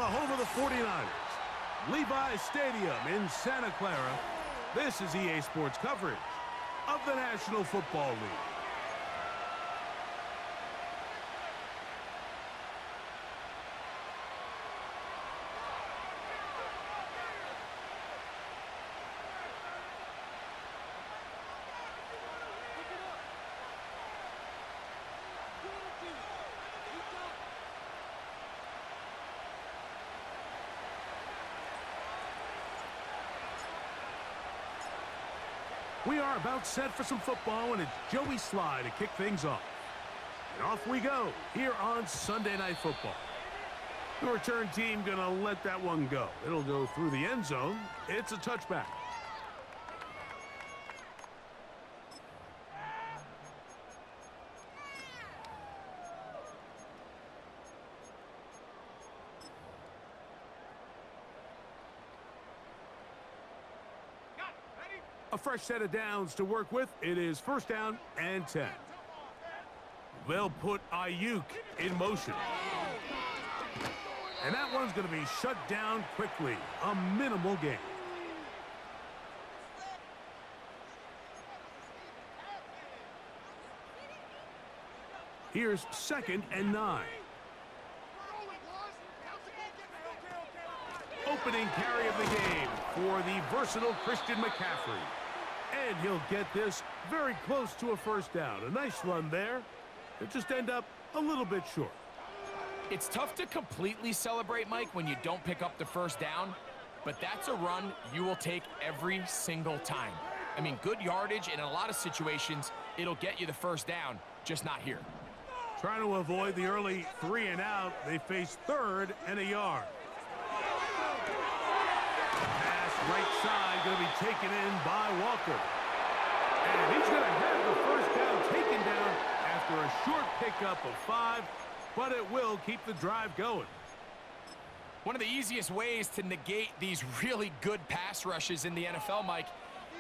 the home of the 49ers, Levi's Stadium in Santa Clara, this is EA Sports coverage of the National Football League. We are about set for some football, and it's Joey Sly to kick things off. And off we go here on Sunday Night Football. The return team going to let that one go. It'll go through the end zone. It's a touchback. A fresh set of downs to work with. It is first down and 10. They'll put Ayuk in motion. And that one's going to be shut down quickly. A minimal gain. Here's 2nd and 9. Opening carry of the game for the versatile Christian McCaffrey. And he'll get this very close to a first down. A nice run there. It'll just end up a little bit short. It's tough to completely celebrate, Mike, when you don't pick up the first down, but that's a run you will take every single time. I mean, good yardage, and in a lot of situations, it'll get you the first down, just not here. Trying to avoid the early 3 and out, they face 3rd and a yard. Right side going to be taken in by Walker. And he's going to have the first down taken down after a short pickup of 5, but it will keep the drive going. One of the easiest ways to negate these really good pass rushes in the NFL, Mike,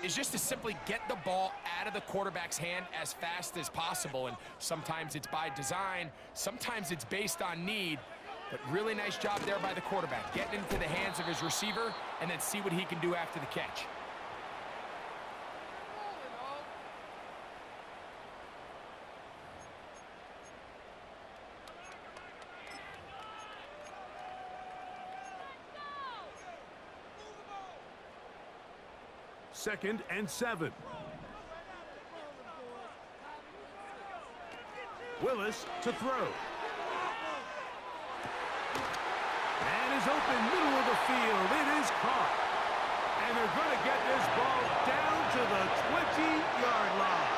is just to simply get the ball out of the quarterback's hand as fast as possible. And sometimes it's by design, sometimes it's based on need. But really nice job there by the quarterback, getting into the hands of his receiver and then see what he can do after the catch. Second and 7. Willis to throw. Open middle of the field. It is caught. And they're going to get this ball down to the 20-yard line.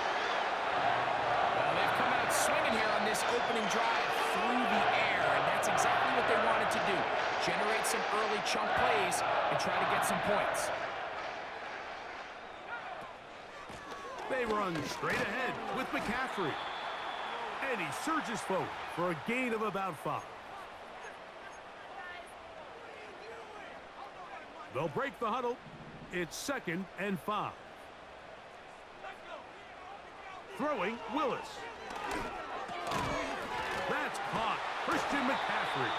Well, they've come out swinging here on this opening drive through the air, and that's exactly what they wanted to do. Generate some early chunk plays and try to get some points. They run straight ahead with McCaffrey. And he surges forward for a gain of about 5. They'll break the huddle. It's 2nd and 5. Throwing Willis. That's caught. Christian McCaffrey.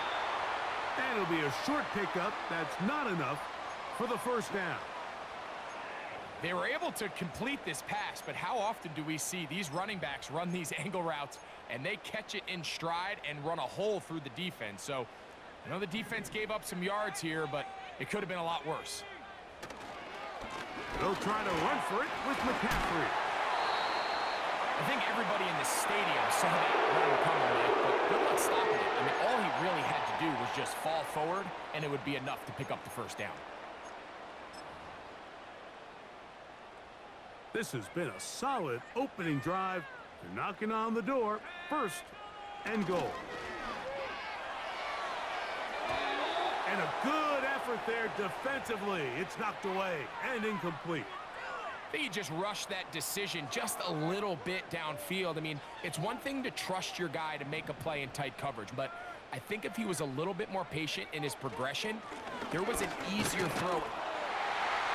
And it'll be a short pickup. That's not enough for the first down. They were able to complete this pass, but how often do we see these running backs run these angle routes and they catch it in stride and run a hole through the defense? So I know the defense gave up some yards here, but it could have been a lot worse. They'll try to run for it with McCaffrey. I think everybody in the stadium saw that run coming, but good luck stopping it. I mean, all he really had to do was just fall forward, and it would be enough to pick up the first down. This has been a solid opening drive. They're knocking on the door. 1st and goal. And a good effort there defensively. It's knocked away and incomplete. I think he just rushed that decision just a little bit downfield. I mean, it's one thing to trust your guy to make a play in tight coverage, but I think if he was a little bit more patient in his progression, there was an easier throw.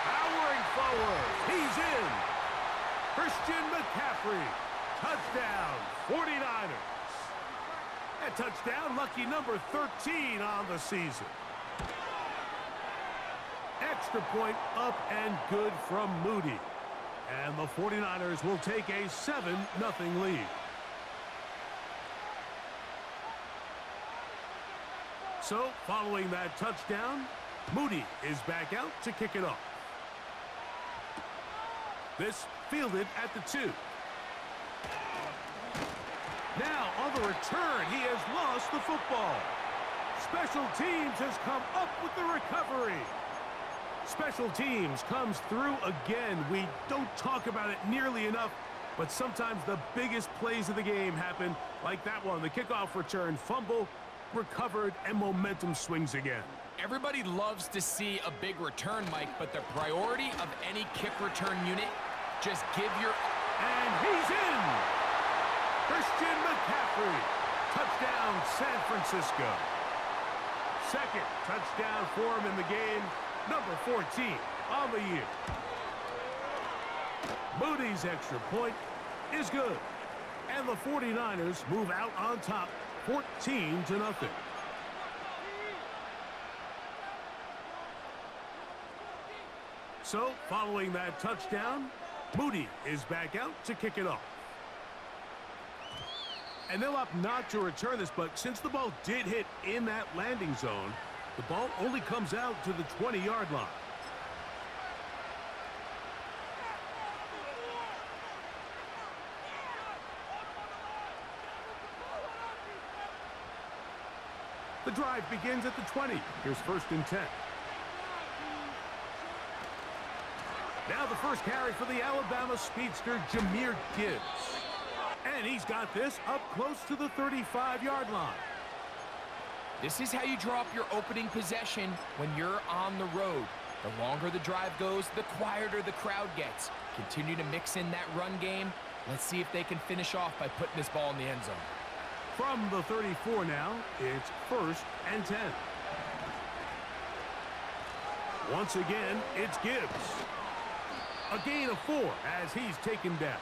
Powering forward. He's in. Christian McCaffrey. Touchdown, 49ers. And touchdown, lucky number 13 on the season. Extra point up and good from Moody. And the 49ers will take a 7-0 lead. So, following that touchdown, Moody is back out to kick it off. This fielded at the 2. Now, on the return, he has lost the football. Special teams has come up with the recovery. Special teams comes through again. We don't talk about it nearly enough, but sometimes the biggest plays of the game happen, like that one, the kickoff return, fumble, recovered, and momentum swings again. Everybody loves to see a big return, Mike, but the priority of any kick return unit, just give your... And he's in! Christian McCaffrey. Touchdown, San Francisco. Second touchdown for him in the game. Number 14 on the year. Moody's extra point is good. And the 49ers move out on top 14-0. So, following that touchdown, Moody is back out to kick it off. And they'll opt not to return this, but since the ball did hit in that landing zone, the ball only comes out to the 20-yard line. The drive begins at the 20. Here's 1st and 10. Now the first carry for the Alabama speedster, Jahmyr Gibbs. And he's got this up close to the 35-yard line. This is how you draw up your opening possession when you're on the road. The longer the drive goes, the quieter the crowd gets. Continue to mix in that run game. Let's see if they can finish off by putting this ball in the end zone. From the 34 now, it's 1st and 10. Once again, it's Gibbs. A gain of 4 as he's taken down.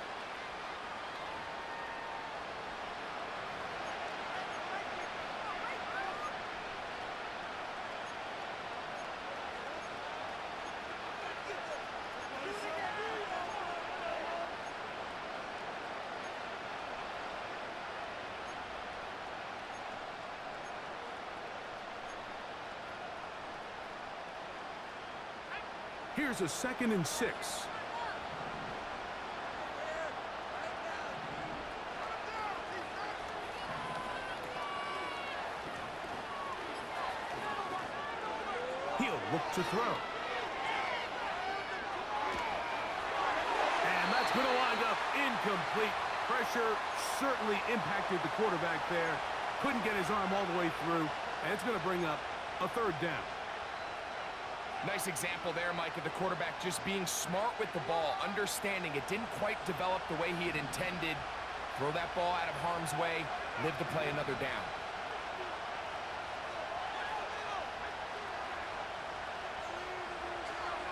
Here's a 2nd and 6. He'll look to throw. And that's going to wind up incomplete. Pressure certainly impacted the quarterback there. Couldn't get his arm all the way through. And it's going to bring up a 3rd down. Nice example there, Mike, of the quarterback just being smart with the ball, understanding it didn't quite develop the way he had intended. Throw that ball out of harm's way, live to play another down.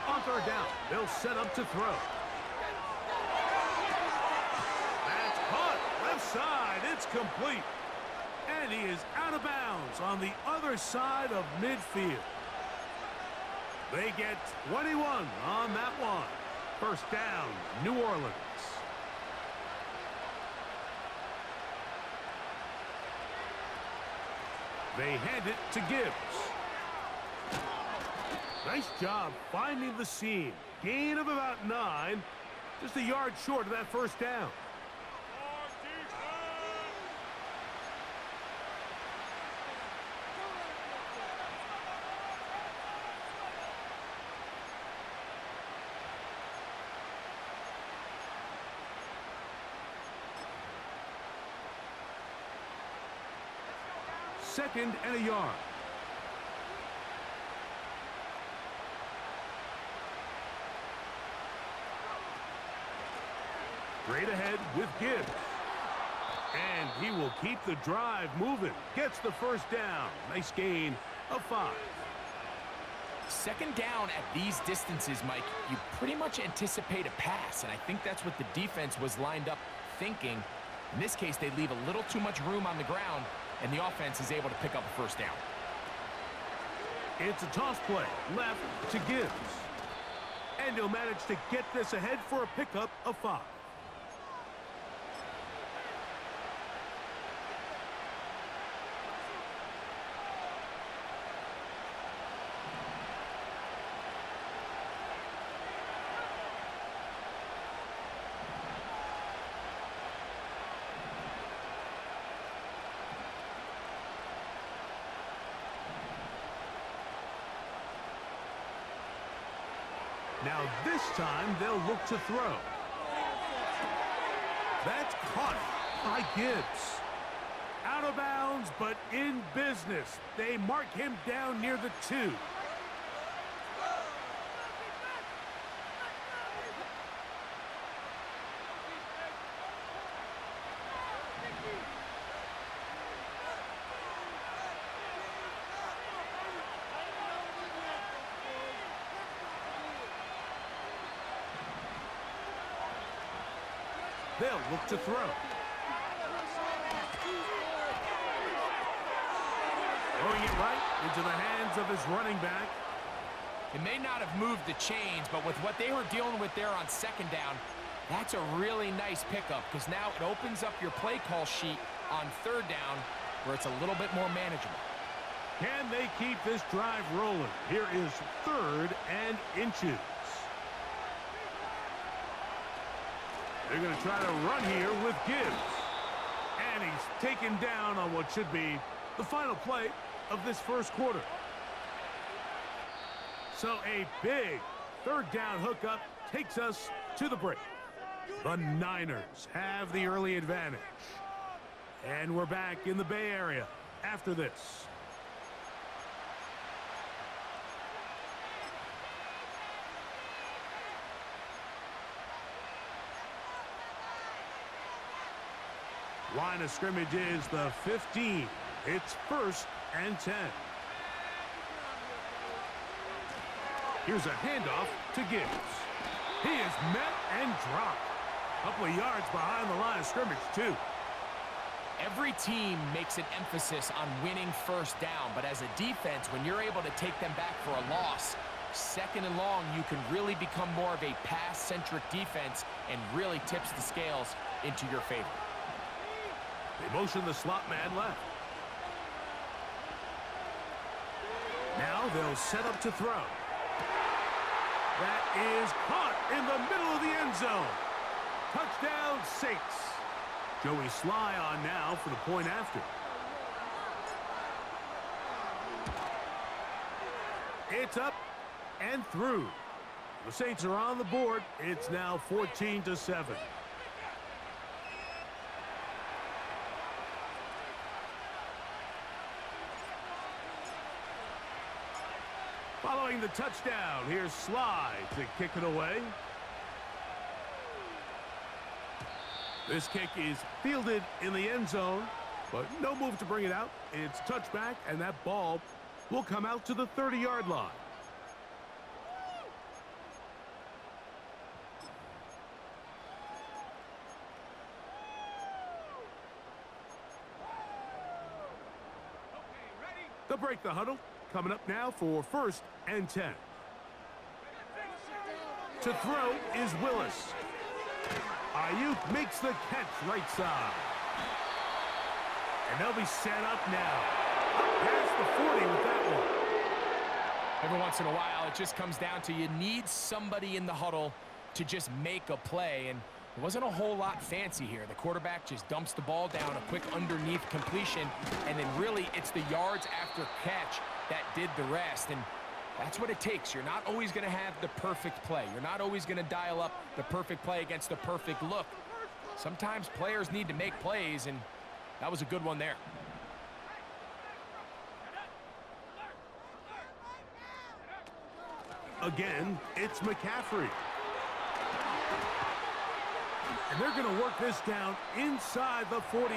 On 3rd down, they'll set up to throw. That's caught, left side, it's complete. And he is out of bounds on the other side of midfield. They get 21 on that one. 1st down, New Orleans. They hand it to Gibbs. Nice job finding the seam. Gain of about 9. Just a yard short of that 1st down. Second and a yard. Straight ahead with Gibbs. And he will keep the drive moving. Gets the 1st down. Nice gain of 5. 2nd down at these distances, Mike, you pretty much anticipate a pass, and I think that's what the defense was lined up thinking. In this case, they leave a little too much room on the ground, and the offense is able to pick up a 1st down. It's a toss play left to Gibbs. And he'll manage to get this ahead for a pickup of 5. Now this time they'll look to throw. That's caught by Gibbs. Out of bounds, but in business. They mark him down near the 2. They'll look to throw. Throwing it right into the hands of his running back. It may not have moved the chains, but with what they were dealing with there on second down, that's a really nice pickup because now it opens up your play call sheet on third down where it's a little bit more manageable. Can they keep this drive rolling? Here is 3rd and inches. They're going to try to run here with Gibbs. And he's taken down on what should be the final play of this first quarter. So a big 3rd down hookup takes us to the break. The Niners have the early advantage. And we're back in the Bay Area after this. Line of scrimmage is the 15. It's 1st and 10. Here's a handoff to Gibbs. He is met and dropped. A couple of yards behind the line of scrimmage, too. Every team makes an emphasis on winning first down, but as a defense, when you're able to take them back for a loss, 2nd and long, you can really become more of a pass-centric defense and really tips the scales into your favor. They motion the slot man left. Now they'll set up to throw. That is caught in the middle of the end zone. Touchdown, Saints. Joey Sly on now for the point after. It's up and through. The Saints are on the board. It's now 14-7. Following the touchdown, here's Sly to kick it away. This kick is fielded in the end zone, but no move to bring it out. It's touchback, and that ball will come out to the 30-yard line. They'll break the huddle. Coming up now for 1st and 10. To throw is Willis. Ayuk makes the catch right side. And they'll be set up now. Up past the 40 with that one. Every once in a while, it just comes down to you need somebody in the huddle to just make a play, and it wasn't a whole lot fancy here. The quarterback just dumps the ball down, a quick underneath completion, and then really it's the yards after catch that did the rest, and that's what it takes. You're not always going to have the perfect play. You're not always going to dial up the perfect play against the perfect look. Sometimes players need to make plays, and that was a good one there. Again, it's McCaffrey. And they're going to work this down inside the 45.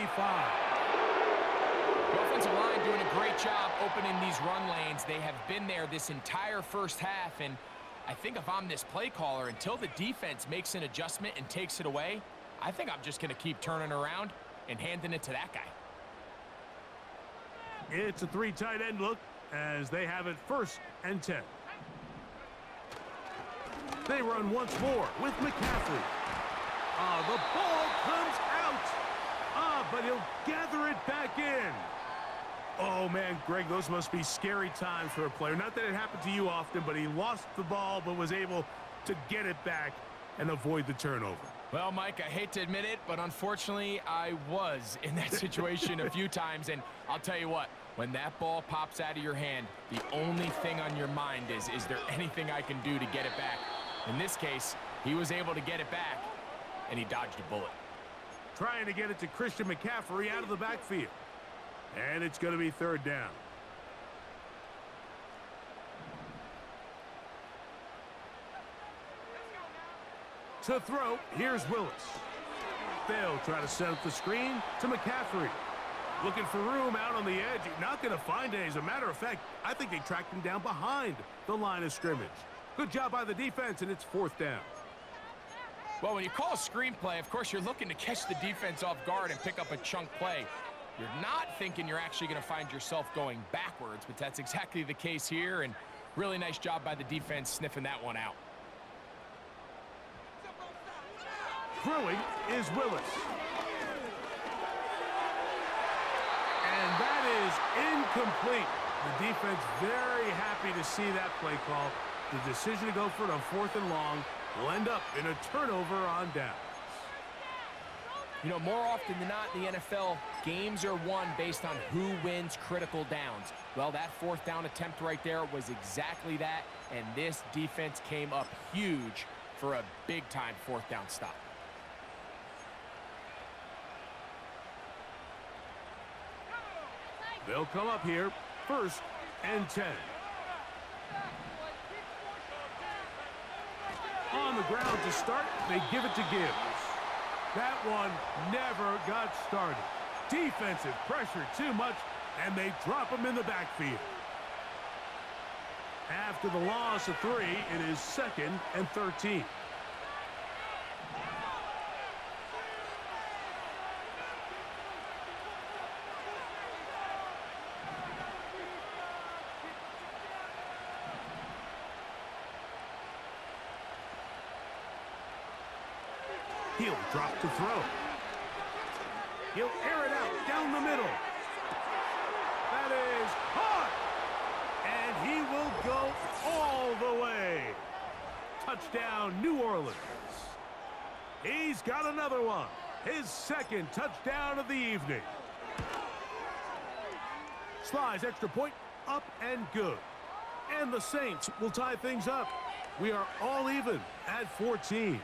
The offensive line doing a great job opening these run lanes. They have been there this entire first half, and I think if I'm this play caller, until the defense makes an adjustment and takes it away, I think I'm just going to keep turning around and handing it to that guy. It's a 3 tight end look. as they have it 1st and 10. They run once more with McCaffrey. The ball comes out. But he'll gather it back in. Oh, man, Greg, those must be scary times for a player. Not that it happened to you often, but he lost the ball but was able to get it back and avoid the turnover. Well, Mike, I hate to admit it, but unfortunately, I was in that situation a few times. And I'll tell you what, when that ball pops out of your hand, the only thing on your mind is there anything I can do to get it back? In this case, he was able to get it back, and he dodged a bullet. Trying to get it to Christian McCaffrey out of the backfield. And it's going to be 3rd down. To throw, here's Willis. They'll try to set up the screen to McCaffrey. Looking for room out on the edge. Not going to find it. As a matter of fact, I think they tracked him down behind the line of scrimmage. Good job by the defense, and it's 4th down. Well, when you call a screenplay, of course, you're looking to catch the defense off guard and pick up a chunk play. You're not thinking you're actually going to find yourself going backwards, but that's exactly the case here, and really nice job by the defense sniffing that one out. Throwing is Willis. And that is incomplete. The defense very happy to see that play call. The decision to go for it on 4th and long will end up in a turnover on downs. You know, more often than not in the NFL, games are won based on who wins critical downs. Well, that 4th down attempt right there was exactly that, and this defense came up huge for a big-time 4th down stop. They'll come up here, 1st and 10. On the ground to start, they give it to Gibbs. That one never got started. Defensive pressure too much, and they drop him in the backfield. After the loss of 3, it is 2nd and 13. He'll drop to throw. He'll air it out down the middle. That is caught. And he will go all the way. Touchdown, New Orleans. He's got another one. His 2nd touchdown of the evening. Slides extra point, up and good. And the Saints will tie things up. We are all even at 14.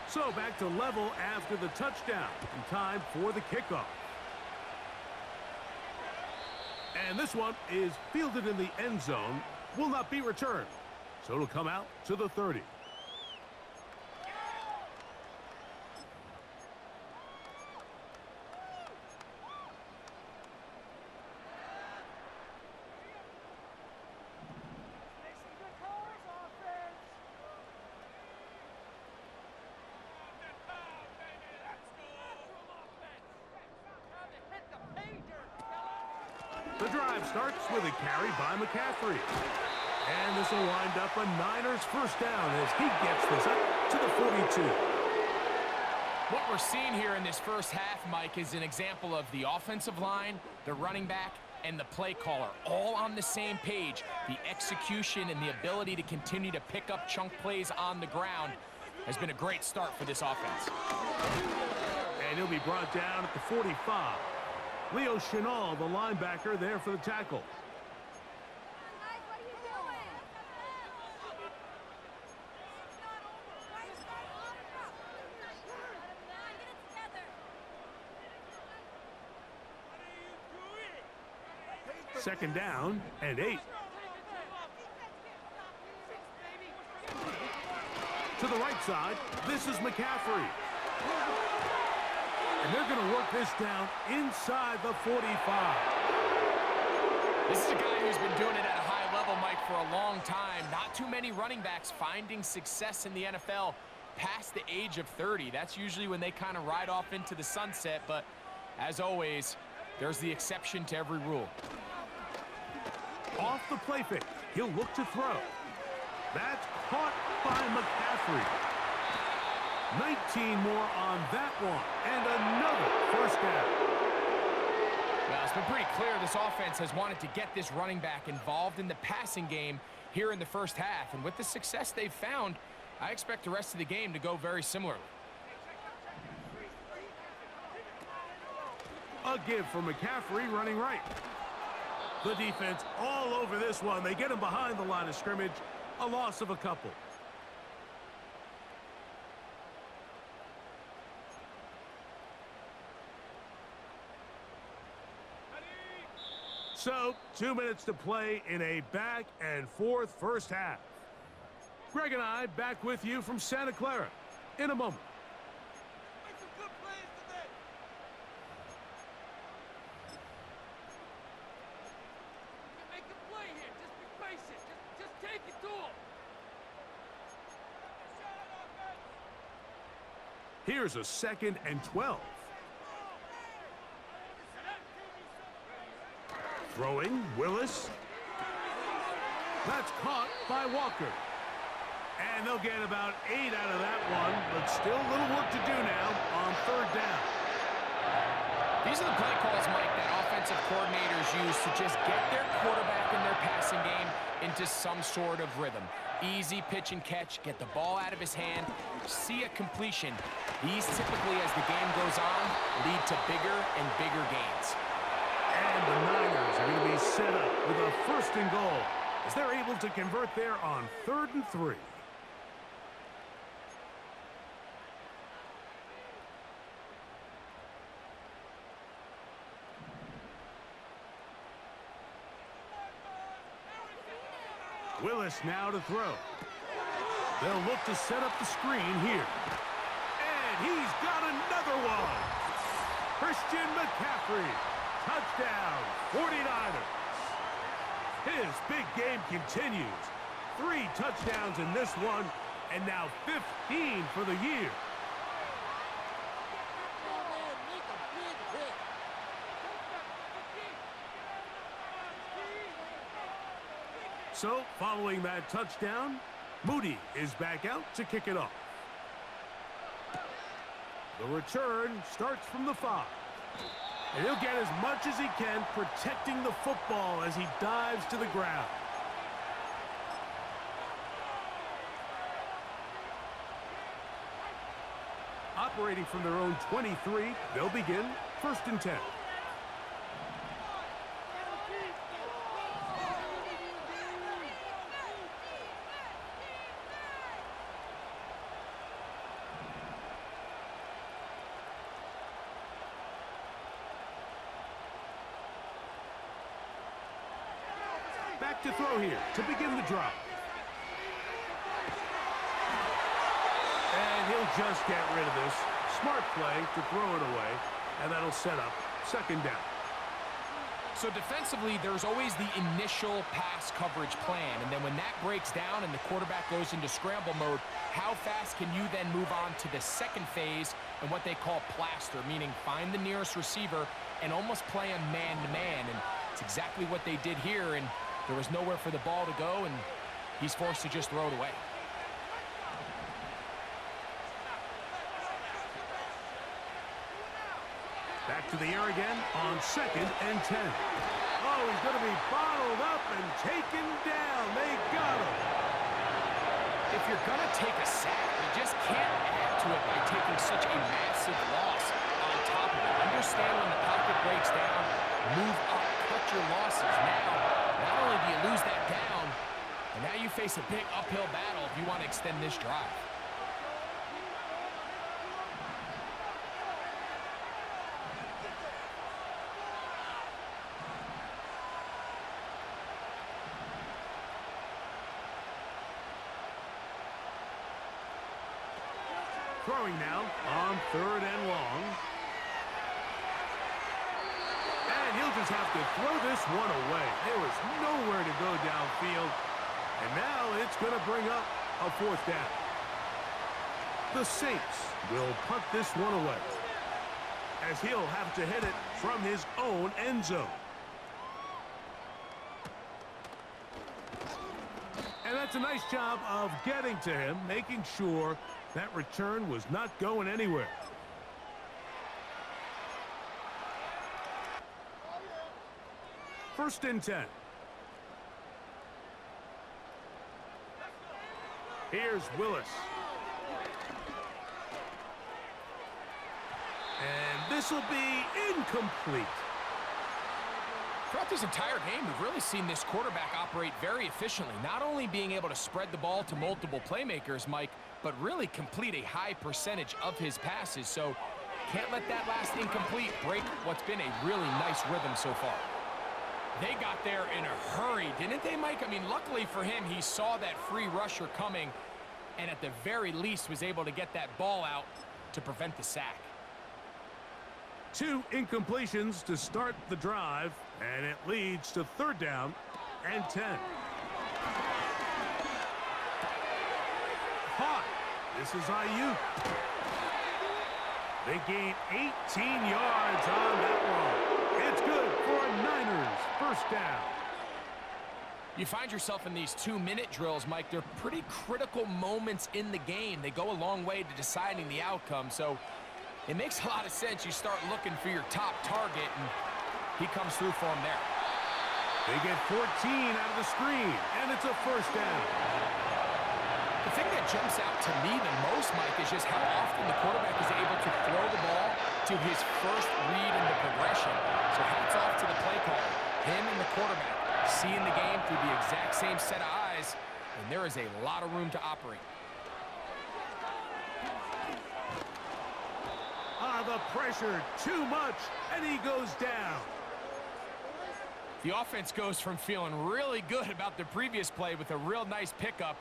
So back to level after the touchdown, and time for the kickoff. And this one is fielded in the end zone, will not be returned. So it'll come out to the 30. The drive starts with a carry by McCaffrey. And this will wind up a Niners 1st down as he gets this up to the 42. What we're seeing here in this first half, Mike, is an example of the offensive line, the running back, and the play caller all on the same page. The execution and the ability to continue to pick up chunk plays on the ground has been a great start for this offense. And he'll be brought down at the 45. Leo Chenal, the linebacker, there for the tackle. Second down and 8. To the right side, this is McCaffrey. And they're going to work this down inside the 45. This is a guy who's been doing it at a high level, Mike, for a long time. Not too many running backs finding success in the NFL past the age of 30. That's usually when they kind of ride off into the sunset, but as always, there's the exception to every rule. Off the play fake. He'll look to throw. That's caught by McCaffrey. 19 more on that one, and another first down. Well, it's been pretty clear this offense has wanted to get this running back involved in the passing game here in the first half. And with the success they've found, I expect the rest of the game to go very similarly. A give for McCaffrey running right. The defense all over this one. They get him behind the line of scrimmage. A loss of a couple. So, 2 minutes to play in a back-and-forth first half. Greg and I back with you from Santa Clara in a moment. Make some good plays today. You can make a play here. Just be patient. Just take it to him. Here's a 2nd and 12. Throwing, Willis. That's caught by Walker. And they'll get about 8 out of that one, but still a little work to do now on 3rd down. These are the play calls, Mike, that offensive coordinators use to just get their quarterback and their passing game into some sort of rhythm. Easy pitch and catch, get the ball out of his hand, see a completion. These typically, as the game goes on, lead to bigger and bigger gains. And the Niners are going to be set up with a 1st and goal as they're able to convert there on 3rd and 3. Willis now to throw. They'll look to set up the screen here. And he's got another one. Christian McCaffrey. Touchdown, 49ers. His big game continues. 3 touchdowns in this one, and now 15 for the year. So, following that touchdown, Moody is back out to kick it off. The return starts from the 5. And he'll get as much as he can, protecting the football as he dives to the ground. Operating from their own 23, they'll begin 1st and 10. Back to throw here to begin the drive. And he'll just get rid of this. Smart play to throw it away, and that'll set up 2nd down. So defensively, there's always the initial pass coverage plan, and then when that breaks down and the quarterback goes into scramble mode, how fast can you then move on to the 2nd phase and what they call plaster, meaning find the nearest receiver and almost play him man-to-man, and it's exactly what they did here, and there was nowhere for the ball to go, and he's forced to just throw it away. Back to the air again on 2nd and 10. Oh, he's going to be bottled up and taken down. They got him. If you're going to take a sack, you just can't add to it by taking such a massive loss on top of it. Understand when the pocket breaks down, move up, cut your losses. Now, not only do you lose that down, but now you face a big uphill battle if you want to extend this drive. Throwing now on 3rd and long. And he'll just have to throw this one away. There was nowhere to go downfield. And now it's going to bring up a fourth down. The Saints will punt this one away, as he'll have to hit it from his own end zone. And that's a nice job of getting to him, making sure that return was not going anywhere. First and 10. Here's Willis. And this will be incomplete. Throughout this entire game, we've really seen this quarterback operate very efficiently, not only being able to spread the ball to multiple playmakers, Mike, but really complete a high percentage of his passes. So can't let that last incomplete break what's been a really nice rhythm so far. They got there in a hurry, didn't they, Mike? I mean, luckily for him, he saw that free rusher coming and at the very least was able to get that ball out to prevent the sack. 2 incompletions to start the drive, and it leads to third down and 10. Hot. This is Ayuk. They gain 18 yards on that one. It's good for a Niners first down. You find yourself in these 2-minute drills, Mike. They're pretty critical moments in the game. They go a long way to deciding the outcome, so it makes a lot of sense. You start looking for your top target, and he comes through for him there. They get 14 out of the screen, and it's a first down. The thing that jumps out to me the most, Mike, is just how often the quarterback is able to throw the ball to his first read in the progression. So hats off to the play caller. Him and the quarterback seeing the game through the exact same set of eyes, and there is a lot of room to operate. The pressure, too much, and he goes down. The offense goes from feeling really good about the previous play with a real nice pickup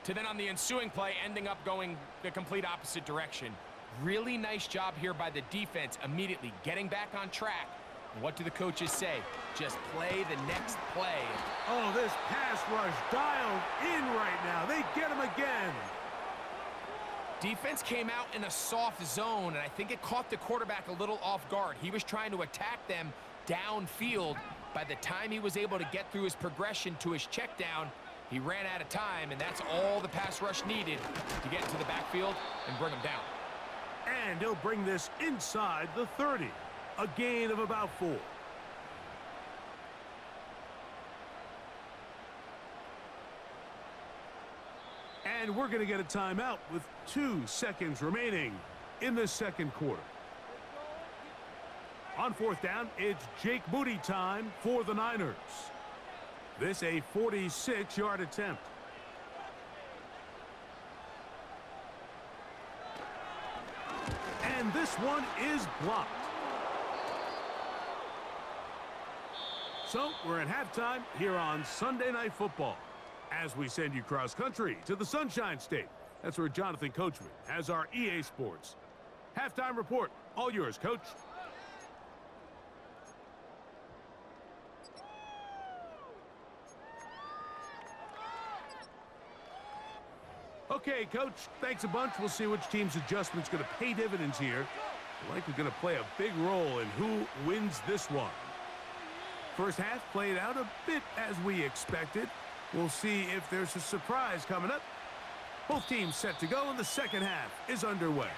to then on the ensuing play ending up going the complete opposite direction. Really nice job here by the defense, immediately getting back on track. And what do the coaches say? Just play the next play. Oh, this pass rush dialed in right now. They get him again. Defense came out in a soft zone, and I think it caught the quarterback a little off guard. He was trying to attack them downfield. By the time he was able to get through his progression to his check down, he ran out of time, and that's all the pass rush needed to get into the backfield and bring him down. And he'll bring this inside the 30. A gain of about 4. And we're going to get a timeout with 2 seconds remaining in the second quarter. On fourth down, it's Jake Moody time for the Niners. This a 46-yard attempt. And this one is blocked. So we're at halftime here on Sunday Night Football, as we send you cross-country to the Sunshine State. That's where Jonathan Coachman has our EA Sports halftime report. All yours, Coach. Okay, Coach, thanks a bunch. We'll see which team's adjustment's going to pay dividends here. Likely going to play a big role in who wins this one. First half played out a bit as we expected. We'll see if there's a surprise coming up. Both teams set to go, and the second half is underway.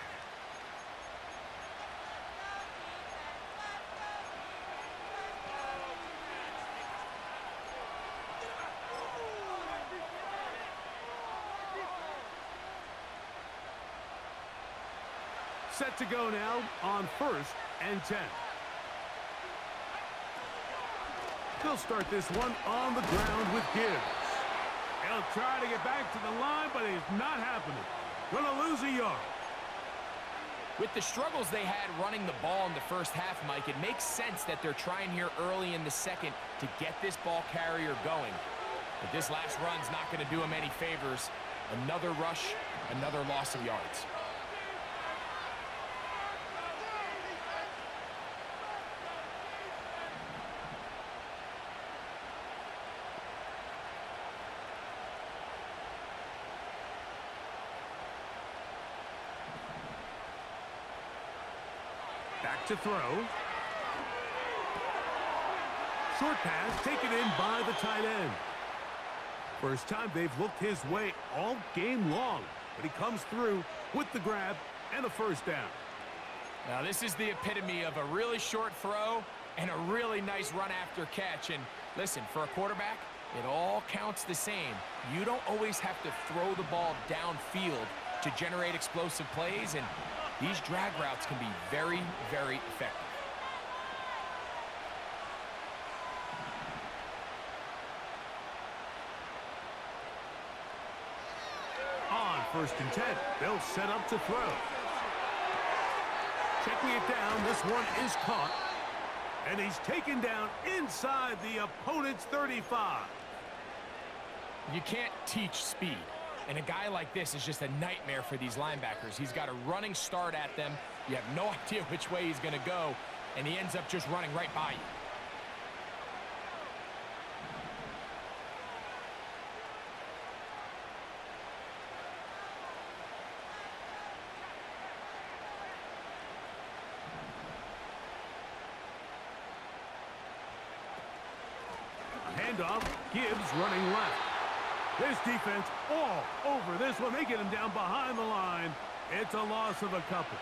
Set to go now on first and 10. They'll start this one on the ground with Gibbs. He'll try to get back to the line, but it's not happening. Gonna lose a yard. With the struggles they had running the ball in the first half, Mike, it makes sense that they're trying here early in the second to get this ball carrier going. But this last run's not going to do him any favors. Another rush, another loss of yards. to throw. Short pass taken in by the tight end. First time they've looked his way all game long, but he comes through with the grab and a first down. Now this is the epitome of a really short throw and a really nice run after catch. And listen, for a quarterback, it all counts the same. You don't always have to throw the ball downfield to generate explosive plays, and these drag routes can be very, very effective. On 1st and 10, they'll set up to throw. Checking it down, this one is caught. And he's taken down inside the opponent's 35. You can't teach speed. And a guy like this is just a nightmare for these linebackers. He's got a running start at them. You have no idea which way he's going to go, and he ends up just running right by you. Handoff, Gibbs running left. This defense all over this one. They get him down behind the line. It's a loss of a couple.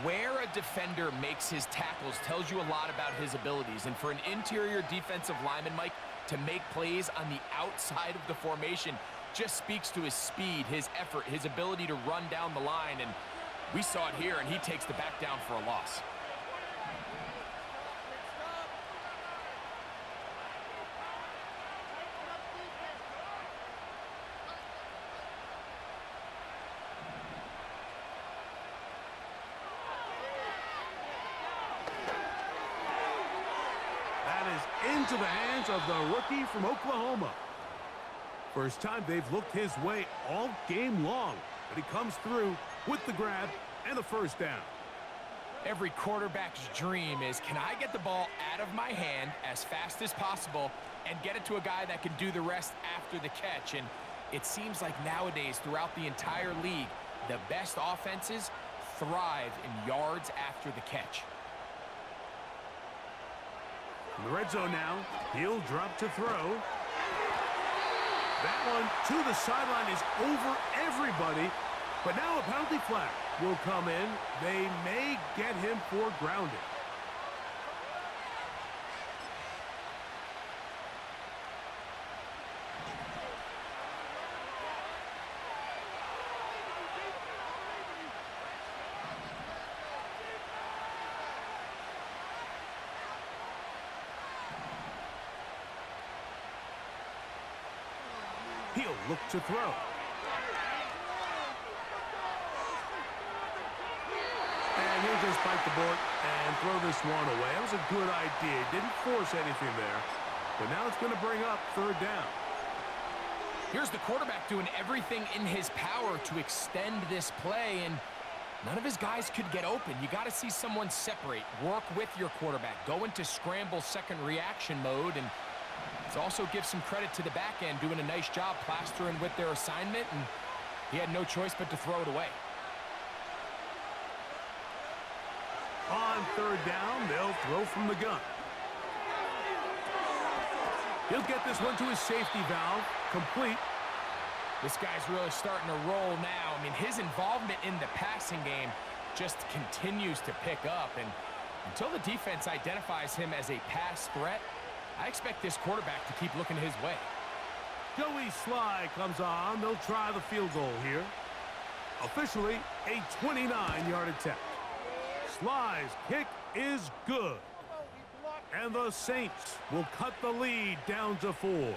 Where a defender makes his tackles tells you a lot about his abilities. And for an interior defensive lineman, Mike, to make plays on the outside of the formation just speaks to his speed, his effort, his ability to run down the line. And we saw it here, and he takes the back down for a loss. Into the hands of the rookie from Oklahoma. First time they've looked his way all game long, but he comes through with the grab and a first down. Every quarterback's dream is, can I get the ball out of my hand as fast as possible and get it to a guy that can do the rest after the catch? And it seems like nowadays throughout the entire league, the best offenses thrive in yards after the catch. In the red zone now, he'll drop to throw. That one to the sideline is over everybody, but now a penalty flag will come in. They may get him for grounding. He'll look to throw. And he'll just bite the bullet and throw this one away. That was a good idea. Didn't force anything there. But now it's going to bring up 3rd down. Here's the quarterback doing everything in his power to extend this play, and none of his guys could get open. You got to see someone separate, work with your quarterback, go into scramble second reaction mode, and let's also give some credit to the back end doing a nice job plastering with their assignment, and he had no choice but to throw it away. On 3rd down, they'll throw from the gun. He'll get this one to his safety valve, complete. This guy's really starting to roll now. I mean, his involvement in the passing game just continues to pick up, and until the defense identifies him as a pass threat, I expect this quarterback to keep looking his way. Joey Sly comes on. They'll try the field goal here. Officially, a 29-yard attempt. Sly's kick is good. And the Saints will cut the lead down to 4.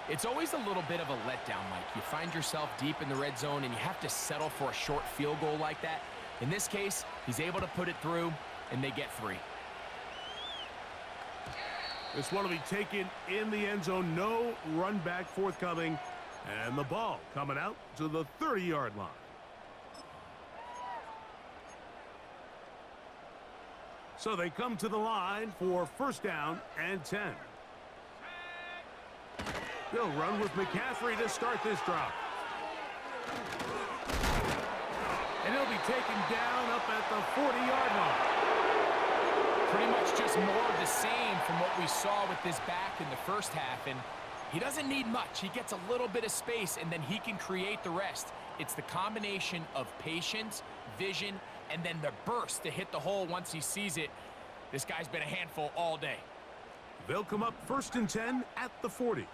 It's always a little bit of a letdown, Mike. You find yourself deep in the red zone, and you have to settle for a short field goal like that. In this case, he's able to put it through, and they get 3. This one will be taken in the end zone. No run back forthcoming. And the ball coming out to the 30-yard line. So they come to the line for 1st down and 10. They'll run with McCaffrey to start this drive. And he'll be taken down up at the 40-yard line. Pretty much just more of the same from what we saw with this back in the first half. And he doesn't need much. He gets a little bit of space, and then he can create the rest. It's the combination of patience, vision, and then the burst to hit the hole once he sees it. This guy's been a handful all day. They'll come up 1st and 10 at the 40.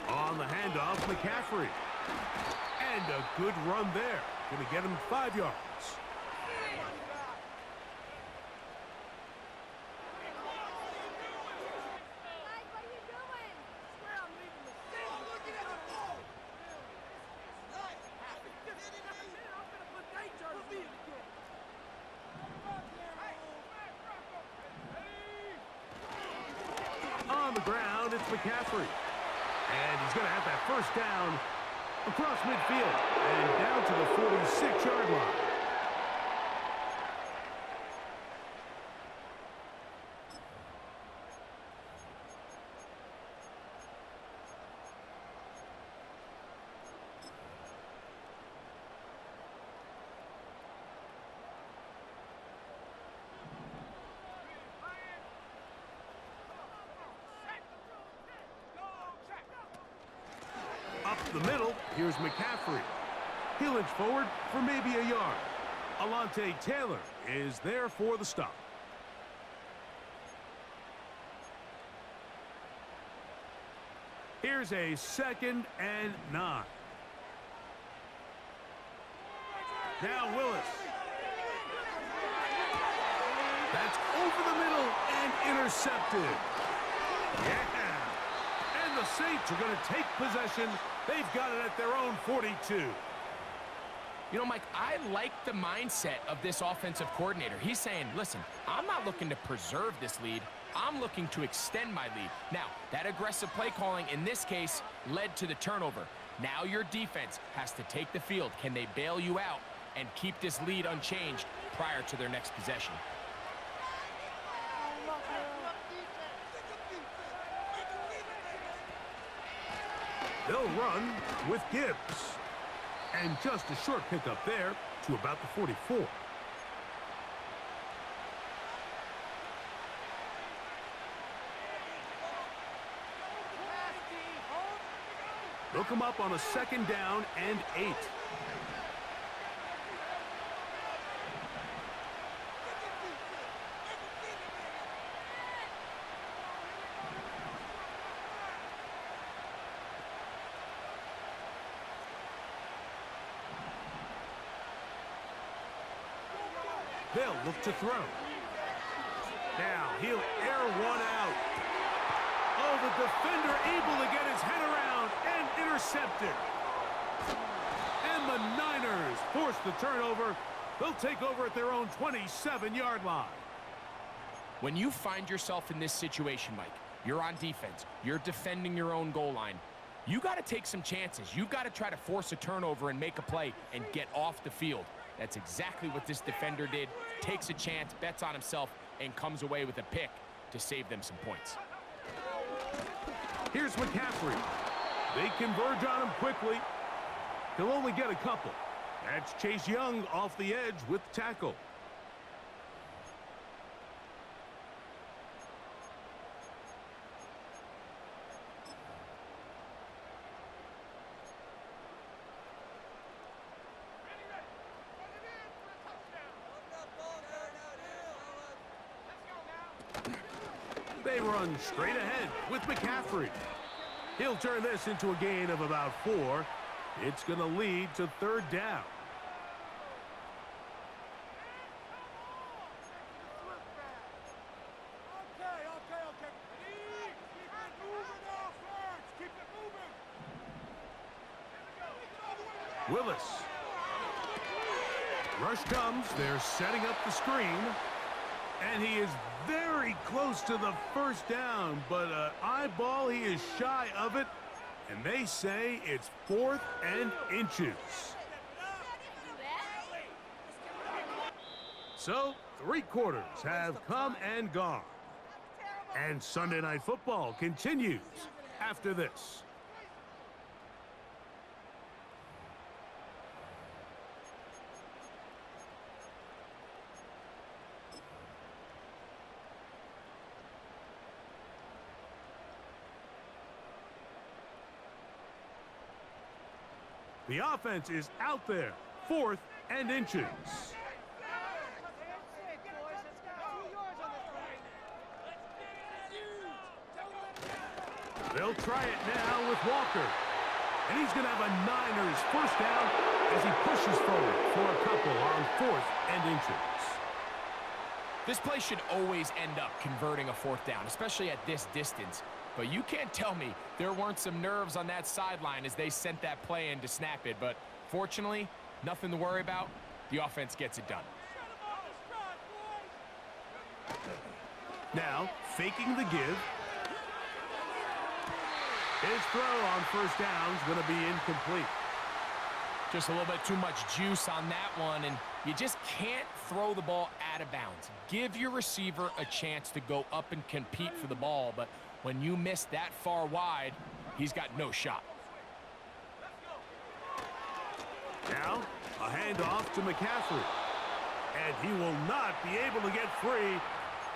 On the handoff, McCaffrey. And a good run there. Going to get him 5 yards. On the ground, it's McCaffrey. And he's going to have that first down across midfield and down to the 46-yard line. Up the middle, here's McCaffrey. He'll inch forward for maybe a yard. Alontae Taylor is there for the stop. Here's a 2nd and 9. Now Willis. That's over the middle and intercepted. Yeah. And the Saints are going to take possession. They've got it at their own 42. You know, Mike, I like the mindset of this offensive coordinator. He's saying, listen, I'm not looking to preserve this lead. I'm looking to extend my lead. Now, that aggressive play calling in this case led to the turnover. Now your defense has to take the field. Can they bail you out and keep this lead unchanged prior to their next possession? They'll run with Gibbs. And just a short pickup there to about the 44. They'll come up on a 2nd down and 8. They'll look to throw. Now he'll air one out. Oh, the defender able to get his head around and intercepted. And the Niners force the turnover. They'll take over at their own 27-yard line. When you find yourself in this situation, Mike, you're on defense, you're defending your own goal line, you got to take some chances. You got to try to force a turnover and make a play and get off the field. That's exactly what this defender did. Takes a chance, bets on himself, and comes away with a pick to save them some points. Here's McCaffrey. They converge on him quickly. He'll only get a couple. That's Chase Young off the edge with the tackle. They run straight ahead with McCaffrey. He'll turn this into a gain of about 4. It's going to lead to 3rd down. Willis. Rush comes. They're setting up the screen. And he is very close to the 1st down, but eyeball, he is shy of it. And they say it's 4th and inches. So, 3 quarters have come and gone. And Sunday Night Football continues after this. The offense is out there. 4th and inches. They'll try it now with Walker. And he's going to have a Niners first down as he pushes forward for a couple on 4th and inches. This play should always end up converting a 4th down, especially at this distance. But you can't tell me there weren't some nerves on that sideline as they sent that play in to snap it. But fortunately, nothing to worry about. The offense gets it done. Now, faking the give. His throw on first down is going to be incomplete. Just a little bit too much juice on that one, and you just can't throw the ball out of bounds. Give your receiver a chance to go up and compete for the ball, but when you miss that far wide, he's got no shot. Now, a handoff to McCaffrey. And he will not be able to get free,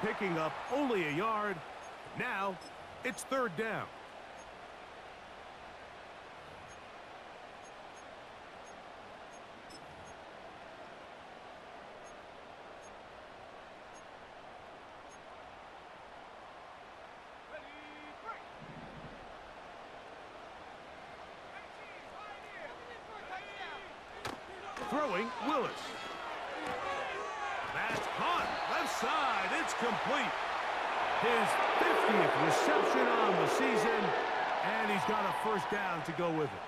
picking up only a yard. Now, it's 3rd down. Throwing, Willis. That's caught. Left side. It's complete. His 50th reception on the season, and he's got a first down to go with it.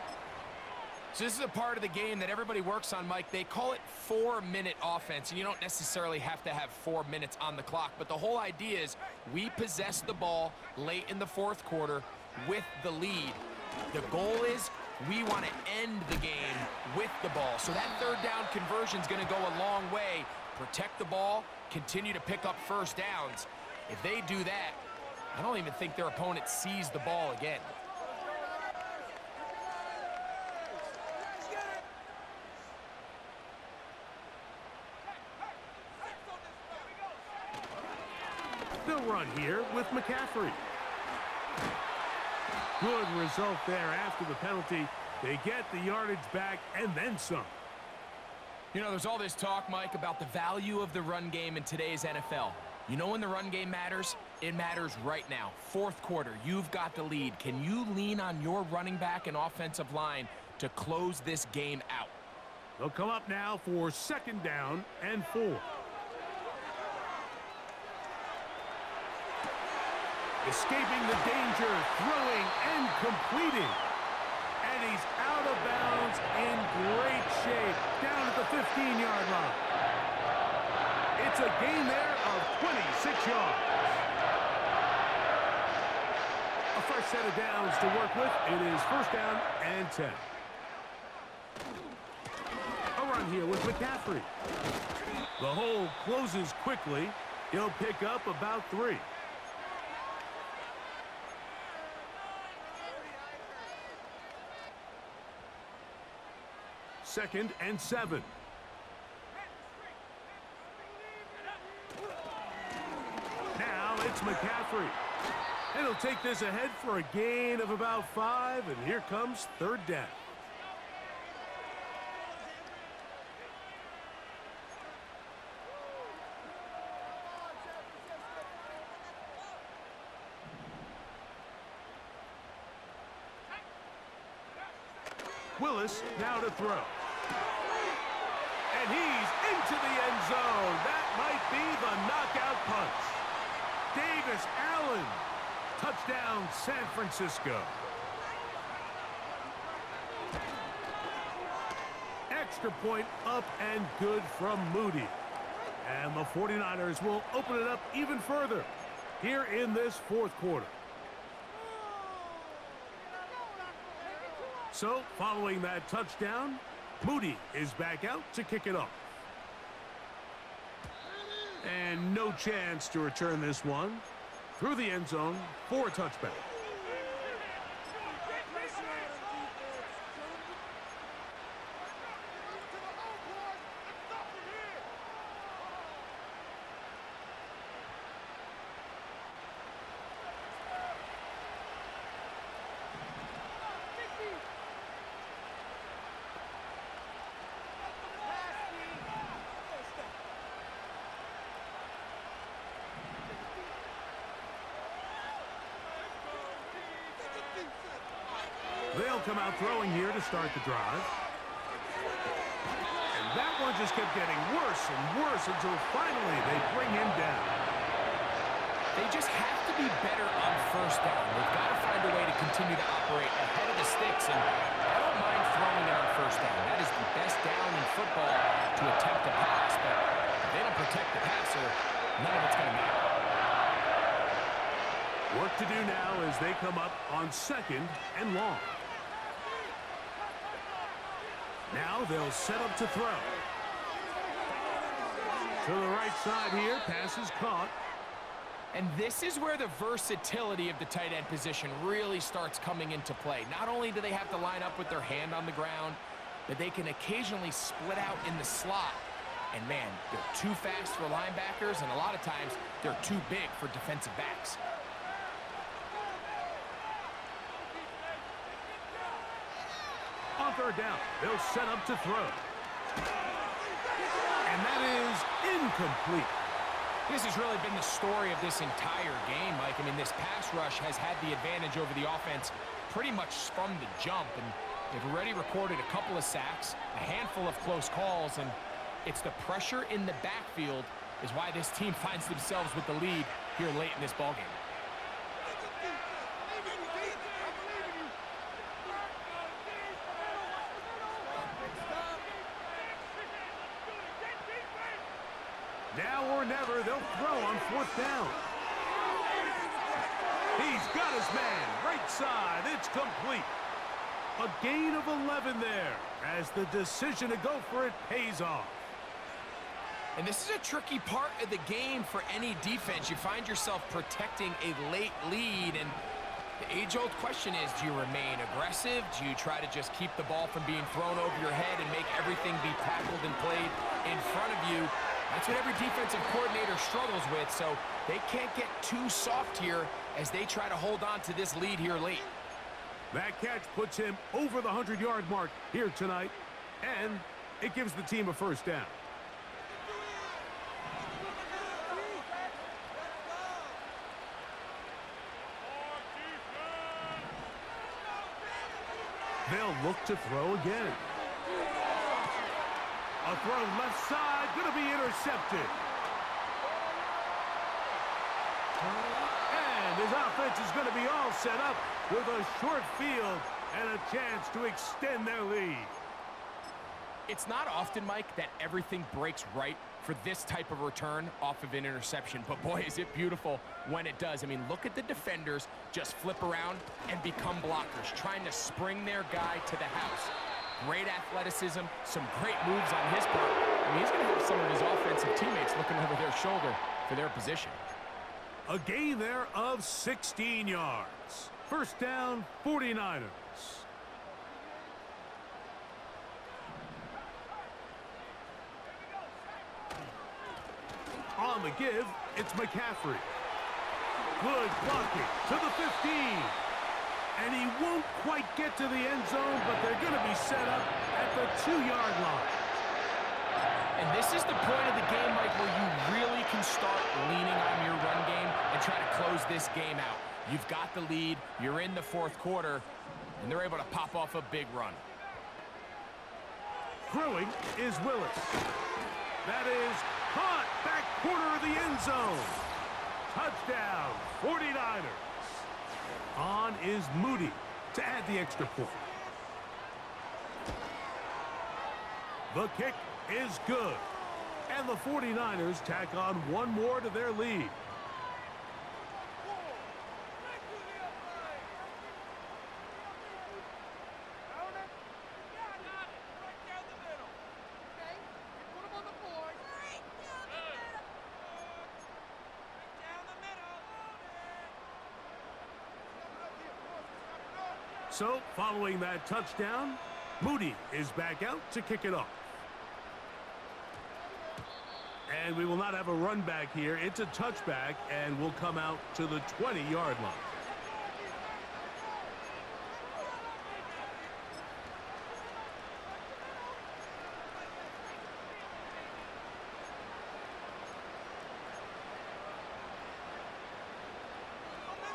So this is a part of the game that everybody works on, Mike. They call it 4-minute offense, and you don't necessarily have to have 4 minutes on the clock. But the whole idea is we possess the ball late in the 4th quarter with the lead. The goal is we want to end the game with the ball. So that 3rd down conversion is going to go a long way. Protect the ball, continue to pick up first downs. If they do that, I don't even think their opponent sees the ball again. They'll run here with McCaffrey. Good result there after the penalty. They get the yardage back and then some. You know, there's all this talk, Mike, about the value of the run game in today's NFL. You know when the run game matters? It matters right now. 4th quarter, you've got the lead. Can you lean on your running back and offensive line to close this game out? They'll come up now for 2nd down and 4. Escaping the danger, throwing and completing. And he's out of bounds in great shape, down at the 15-yard line. It's a gain there of 26 yards. A fresh set of downs to work with. It is 1st down and 10. A run here with McCaffrey. The hole closes quickly. He'll pick up about 3. Second and 7. Now it's McCaffrey. And he'll take this ahead for a gain of about 5, and here comes 3rd down. Willis now to throw. And he's into the end zone. That might be the knockout punch. Davis Allen. Touchdown, San Francisco. Extra point up and good from Moody. And the 49ers will open it up even further here in this 4th quarter. So, following that touchdown, Moody is back out to kick it off. And no chance to return this one through the end zone for a touchback. They'll come out throwing here to start the drive. And that one just kept getting worse and worse until finally they bring him down. They just have to be better on first down. They've got to find a way to continue to operate ahead of the sticks, and I don't mind throwing it on first down. That is the best down in football to attempt a pass, but if they don't protect the passer, none of it's going to matter. Work to do now as they come up on 2nd and long. Now they'll set up to throw. To the right side here, pass is caught. And this is where the versatility of the tight end position really starts coming into play. Not only do they have to line up with their hand on the ground, but they can occasionally split out in the slot. And man, they're too fast for linebackers, and a lot of times they're too big for defensive backs. On 3rd down, they'll set up to throw. And that is incomplete. This has really been the story of this entire game, Mike. I mean, this pass rush has had the advantage over the offense pretty much from the jump, and they've already recorded a couple of sacks, a handful of close calls, and it's the pressure in the backfield is why this team finds themselves with the lead here late in this ballgame. Now or never, they'll throw on 4th down. He's got his man, right side, it's complete. A gain of 11 there, as the decision to go for it pays off. And this is a tricky part of the game for any defense. You find yourself protecting a late lead, and the age-old question is, do you remain aggressive? Do you try to just keep the ball from being thrown over your head and make everything be tackled and played in front of you? That's what every defensive coordinator struggles with, so they can't get too soft here as they try to hold on to this lead here late. That catch puts him over the 100-yard mark here tonight, and it gives the team a 1st down. They'll look to throw again. A throw left side, going to be intercepted. And his offense is going to be all set up with a short field and a chance to extend their lead. It's not often, Mike, that everything breaks right for this type of return off of an interception. But boy, is it beautiful when it does. I mean, look at the defenders just flip around and become blockers, trying to spring their guy to the house. Great athleticism, some great moves on his part. I mean, he's going to have some of his offensive teammates looking over their shoulder for their position. A gain there of 16 yards. 1st down, 49ers. On the give, it's McCaffrey. Good blocking to the 15. And he won't quite get to the end zone, but they're going to be set up at the 2-yard line. And this is the point of the game, Mike, where you really can start leaning on your run game and try to close this game out. You've got the lead, you're in the 4th quarter, and they're able to pop off a big run. Throwing is Willis. That is caught back corner of the end zone. Touchdown, 49ers. On is Moody to add the extra point. The kick is good. And the 49ers tack on one more to their lead. So, following that touchdown, Moody is back out to kick it off. And we will not have a run back here. It's a touchback, and will come out to the 20-yard line.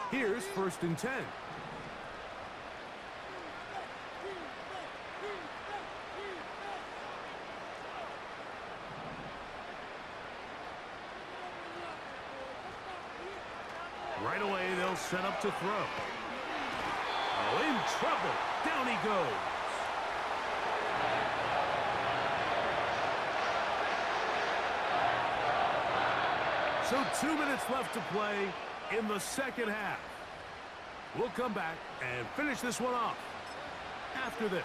Here's 1st and 10. set up to throw. Oh, in trouble. Down he goes. So 2 minutes left to play in the second half. We'll come back and finish this one off after this.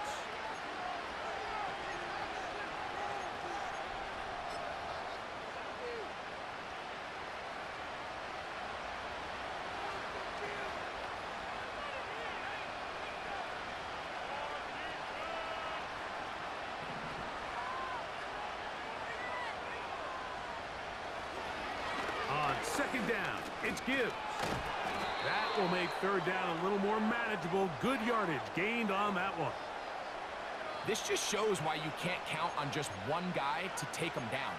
On second down, it's Gibbs. That will make third down a little more manageable. Good yardage gained on that one. This just shows why you can't count on just one guy to take him down.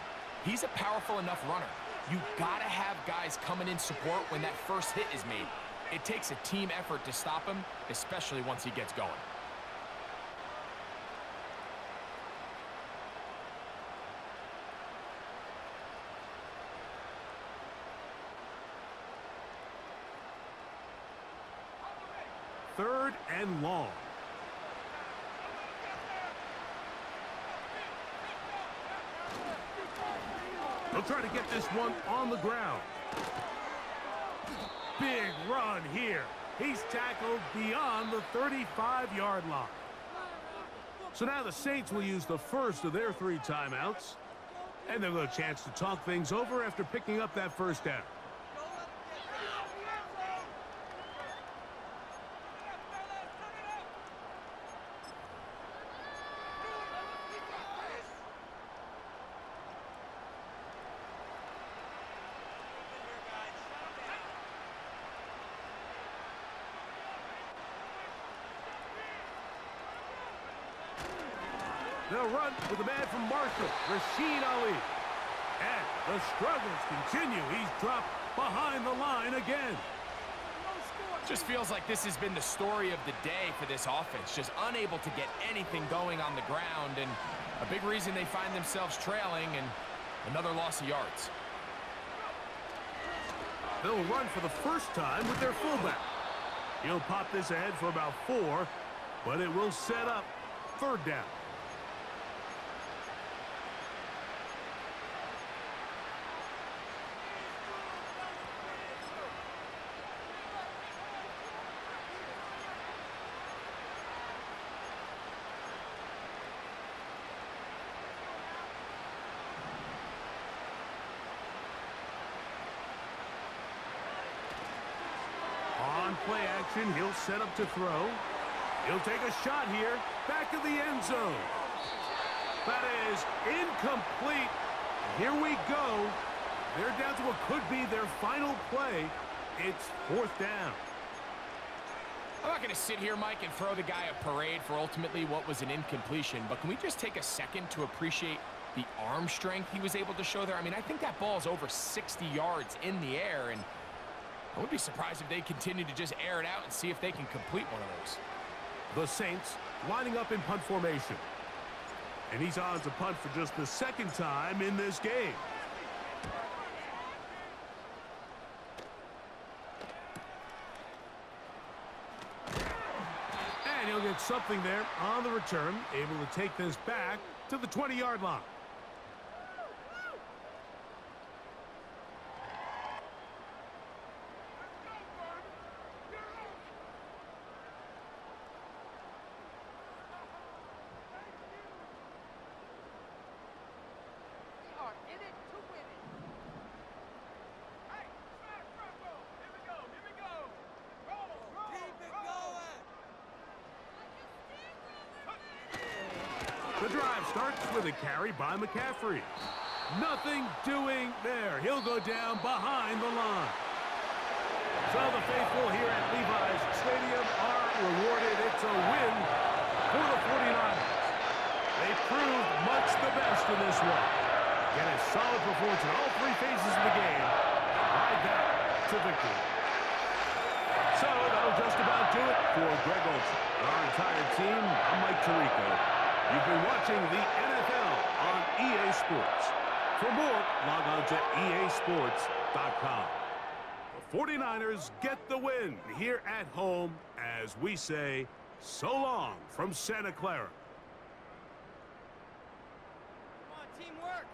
He's a powerful enough runner. You gotta have guys coming in support when that first hit is made. It takes a team effort to stop him, especially once he gets going. Third and long. They'll try to get this one on the ground. Big run here. He's tackled beyond the 35-yard line. So now the Saints will use the first of their 3 timeouts. And they'll have a chance to talk things over after picking up that first down. They'll run with the man from Marshall, Rashid Ali. And the struggles continue. He's dropped behind the line again. Just feels like this has been the story of the day for this offense. Just unable to get anything going on the ground. And a big reason they find themselves trailing and another loss of yards. They'll run for the first time with their fullback. He'll pop this ahead for about 4, but it will set up third down. On play action, he'll set up to throw. He'll take a shot here, back of the end zone. That is incomplete. Here we go. They're down to what could be their final play. It's fourth down. I'm not going to sit here, Mike, and throw the guy a parade for ultimately what was an incompletion, but can we just take a second to appreciate the arm strength he was able to show there? I mean, I think that ball's over 60 yards in the air, and I would be surprised if they continue to just air it out and see if they can complete one of those. The Saints lining up in punt formation. And he's on to punt for just the second time in this game. And he'll get something there on the return, able to take this back to the 20-yard line. The drive starts with a carry by McCaffrey. Nothing doing there. He'll go down behind the line. So the faithful here at Levi's Stadium are rewarded. It's a win for the 49ers. They proved much the best in this one. Get a solid performance in all 3 phases of the game. Ride that to victory. So that'll just about do it for Greg Olsen and our entire team. I'm Mike Tirico. You've been watching the NFL on EA Sports. For more, log on to easports.com. 49ers get the win here at home as we say so long from Santa Clara. Come on, teamwork.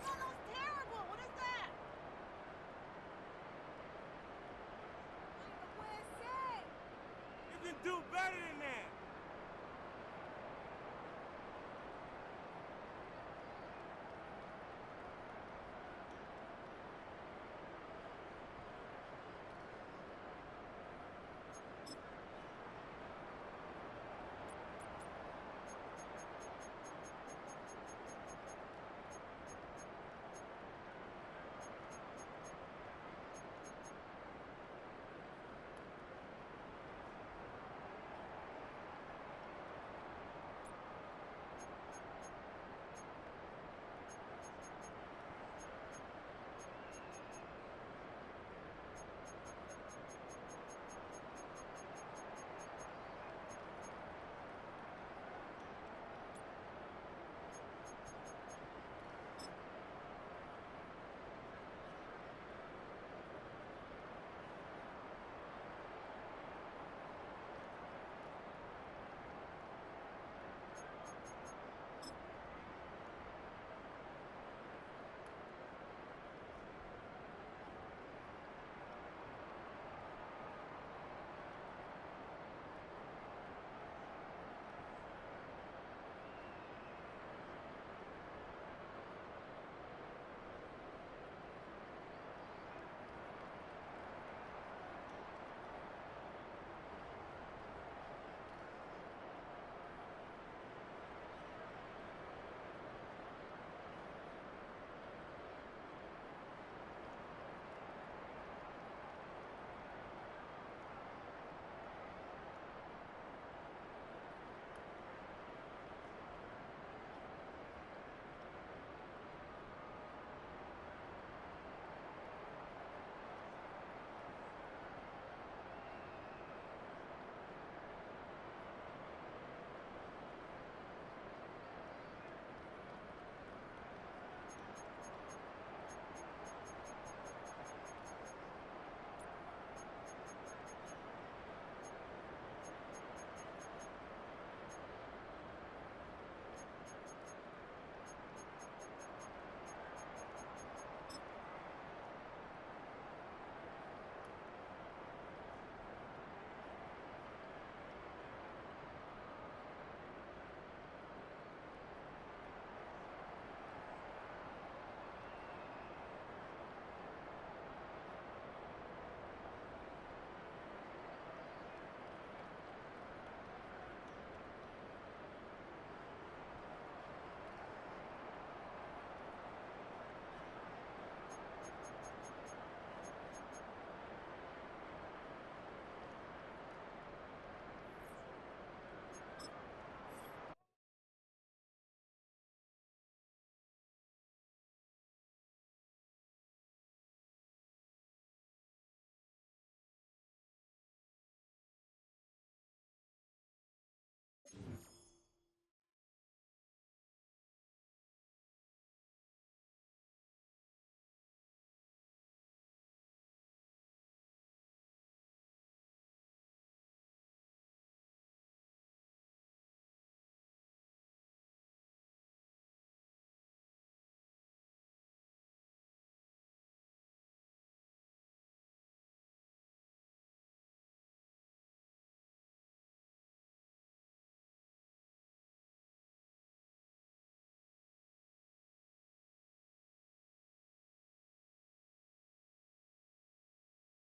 Oh, that was terrible. What is that? You can do better than that.